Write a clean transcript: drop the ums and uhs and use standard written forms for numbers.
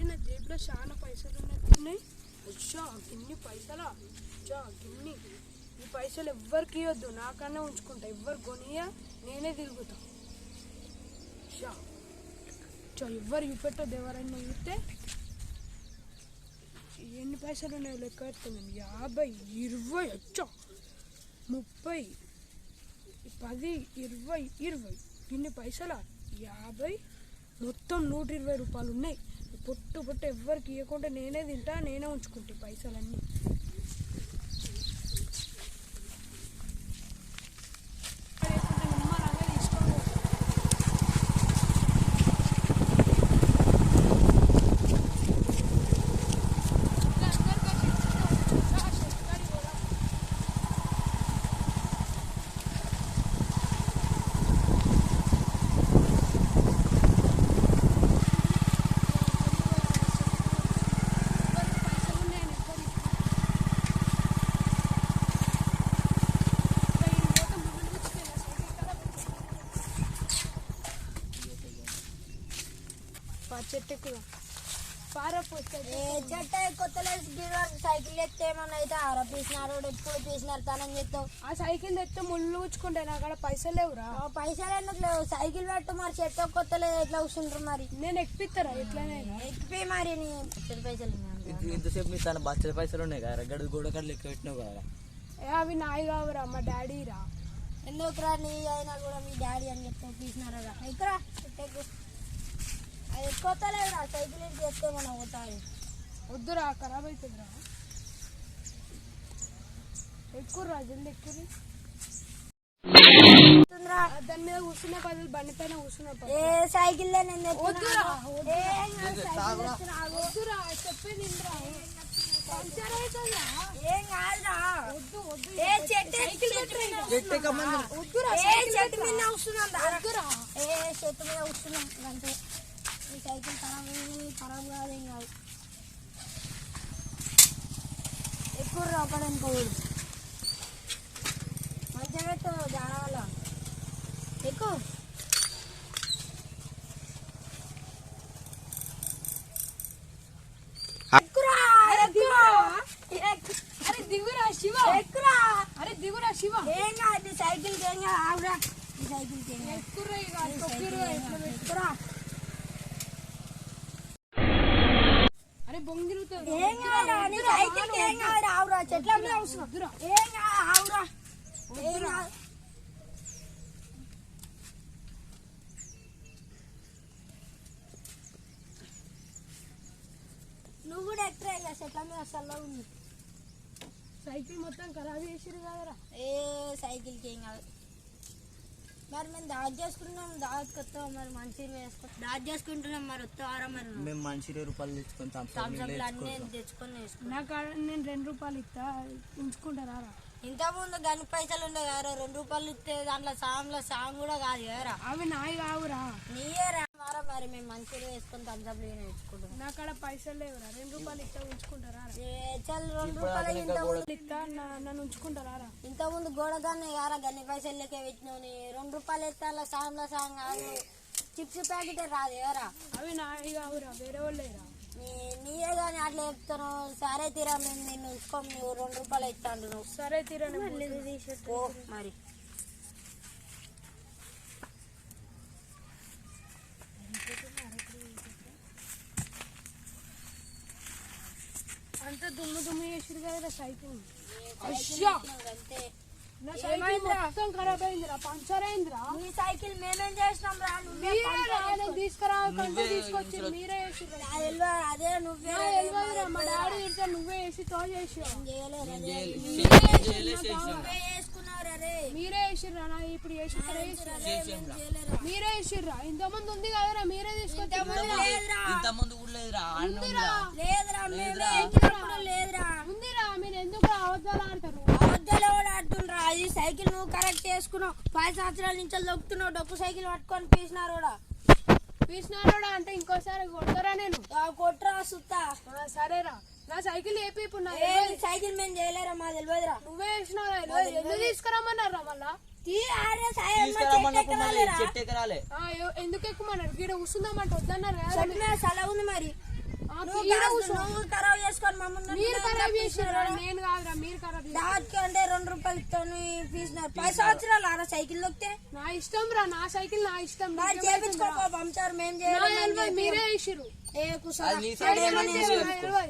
నా జేబులో చాలా పైసలు ఉన్నట్టున్నాయి. అచ్చా గిన్ని పైసలా? అచ్చా గిన్ని. ఈ పైసలు ఎవ్వరికి ఇవ్వద్దు, నాకన్నా ఉంచుకుంటా. ఎవ్వరు కొనియా, నేనే తిరుగుతా. అచ్చా ఎవ్వరు చూపెట్టద్దు. ఎవరైనా చూస్తే ఎన్ని పైసలు ఉన్నాయో లెక్క పెడుతున్నాను. 50, 20, అచ్చా 30, 10, 20 ఇన్ని పైసలా? 50 మొత్తం 120 రూపాయలు ఉన్నాయి. పొట్టు ఎవ్వరికి ఇవ్వకుండా నేనే తింటా, నేనే ఉంచుకుంటా పైసలన్నీ. చెట్టు చెట్టు కొత్తలేదు. సైకిల్ ఎత్తే ఏమన్నా అయితే పీసినారు, ఎప్పుడు పీసినారు తనని చెప్తావు. ఆ సైకిల్ తెస్తే ముళ్ళు కూర్చుకుంటే నా కాడ పైసలు లేవురా. పైసలు ఎందుకు లేవు? సైకిల్ పెట్టు మరి. చెట్టు కొత్తలేదు ఎట్లా కూర్చుంటారు మరి? నేను ఎక్కిస్తారా? ఎట్లనే ఎక్కిపి మరి. పైసలు ఇంతసేపు మీ తన బచ్చల పైసలు ఉన్నాయి కదా, గడు గోడ కాడ లెక్క పెట్టినావు కదా. అవి నాయి కావురా, మా డాడీ రా. ఎందుకురా? నీ అయినా కూడా మీ డాడీ అని చెప్తావు. పీసినారా ఇక్కడ చెట్టు అది కొత్తలేదురా. సైకిల్ ఇంటి ఎత్తే మనం పోతాయి. వద్దురా, ఖరాబ్ అవుతుందిరా. ఎక్కుర్రా, జల్ది ఎక్కుర్రి. దాని మీద కూర్చున్న పది, బండి పైన కూర్చున్న పది. ఏ సైకిల్ వద్దురా, చెప్పేది పంచర్ అవుతుందా? ఏం కాదురా. వద్దు వద్దు. ఏ చెట్టు చెట్టు మీద కూర్చున్నాం. వద్దురా. ఏ చెట్టు మీద కూర్చున్నాం అంతే. ఈ సైకిల్ ఖరాబ్ కాదేం కాదు. ఎక్కువ రాకడానికి మంచిగా పెట్టు జాన వల్ల ఎక్కువ. అరే దిగురా శివ, ఎక్కురా. అరే దిగురా శివ. ఏం కాదు సైకిల్ ఏం కాదు. ఆవురా ఈ సైకిల్ ఎక్కురా. ఎక్కురా. అరే బొంగిరుతుంది. ఏం కాదు సైకిల్ ఏం కాదు. ఆవురా చెట్ల మీద అవసరం. ఏం కాదు ఆవురా. ఏం కాదు. నువ్వు కూడా ఎక్కడ చెట్ల మీద అసలు ఉంది. సైకిల్ మొత్తం ఖరాబ్ చేసిరు కదరా. ఏ సైకిల్కి ఏం కాదు. మరి మేము దాచి చేసుకుంటున్నాం. దాచి వస్తాం మరి. మంచిగా వేసుకుంటాం. దాచి చేసుకుంటున్నాం మరి. వస్తావారా మరి? మేము మంచి రూపాయలు తెచ్చుకుంటాం. అన్నీ తెచ్చుకొని వేసుకుంటాం. నాకు నేను 2 రూపాయలు ఇస్తా, ఉంచుకుంటారా? ఇంతకుముందు గని పైసలు ఉండే కదా. 2 రూపాయలు ఇస్తే దాంట్లో సాంగ్ కూడా కాదు కదరా. అవి నాయి కావురా. నీయేరా మరి. మేము మంచిగా వేసుకొని తంజాబులు వేసుకుంటాం. నా కాడ పైసలు లేవురా. 2 రూపాయలు ఇస్తా, ఉంచుకుంటారా? చల్ 2 రూపాయలు ఇంతకుముందు ఇస్తా, నన్ను ఉంచుకుంటారా? ఇంతకుముందు గోడగానే కారా గన్ని పైసలు లెక్క పెట్టినావు. 2 రూపాయలు ఇస్తా సాంగ్ కాదు. చిప్స్ ప్యాకెట్ రాదు ఎవరా. అవి నాయి కావురా, వేరే వాళ్ళేరా. నీయే కానీ అట్లా చెప్తాను. సరే తీరా మేము నిన్ను ఉంచుకోము. నువ్వు 2 రూపాయలు ఇస్తాను. నువ్వు సరే తీరా మరి. అంత దుమ్ము చేసిరు కదా సైకిల్. అంతే. నా సైకిల్ మొత్తం ఖరాబ్ అయిందిరా, పంచర్ అయిందిరా. మీ సైకిల్ మేమేం చేసినాం రా. తీసుకురా తీసుకొచ్చి మీరే వేసిర్రు. అదే నువ్వే మా డాడీ తింటే నువ్వే వేసి తో చేసావు. మీరే వేసిర్రా. నా ఇప్పుడు మీరే వేసిర్రా. ఇంతమంది ఉంది కదరా, మీరే తీసుకొచ్చి. ఉందిరా. మీరు ఎందుకు అబద్ధాలు ఆడతారు? అబద్ధాలు ఆడుతుండ్రా. ఈ సైకిల్ నువ్వు కరెక్ట్ చేసుకున్నావు. 5 సంవత్సరాల నుంచి దొక్కుతున్నావు. డబ్బు సైకిల్ పట్టుకొని పీసినారోడా అంటే ఇంకోసారి కొడతారా? నేను కొట్టరా సుత్తా. సరేరా. నా సైకిల్ ఏపీ ఇప్పుడు నా ఏ, నీ సైకిల్ మేము చేయలేరా మా తెలియదురా నువ్వే వేసినావురా ఎందుకు తీసుకురమ్మన్నారా మళ్ళా తీసుకురామన్నప్పుడు మళ్ళీ చెట్టు ఎక్కరాలే. ఎందుకు ఎక్కుమన్నారు గీడ కూర్చుందామంటే వద్దన్నారు కదా సలా ఉంది మరి ఆ, నువ్వు ఈడ కాదు, కూర్చో. నువ్వు ఖరాబ్ చేసుకొని మమ్మల్ని మీరు ఖరాబ్ చేసినారా నేను కాదురా మీరు ఖరాబ్ చేసిర్రు. దానికి అంటే 2 రూపాయలు ఇస్తాను ఫీజు 10 సంవత్సరాలు ఆరా సైకిల్ దొక్కితే నా ఇష్టం రా నా సైకిల్ నా ఇష్టం వాళ్ళు చేపించుకోక పంచారు మేము నా చేయడం ఎల్వై మీరే వేసిర్రు ఏ అది కూర్చోరా నీ సైడ్ ఏమని నా ఎల్వై.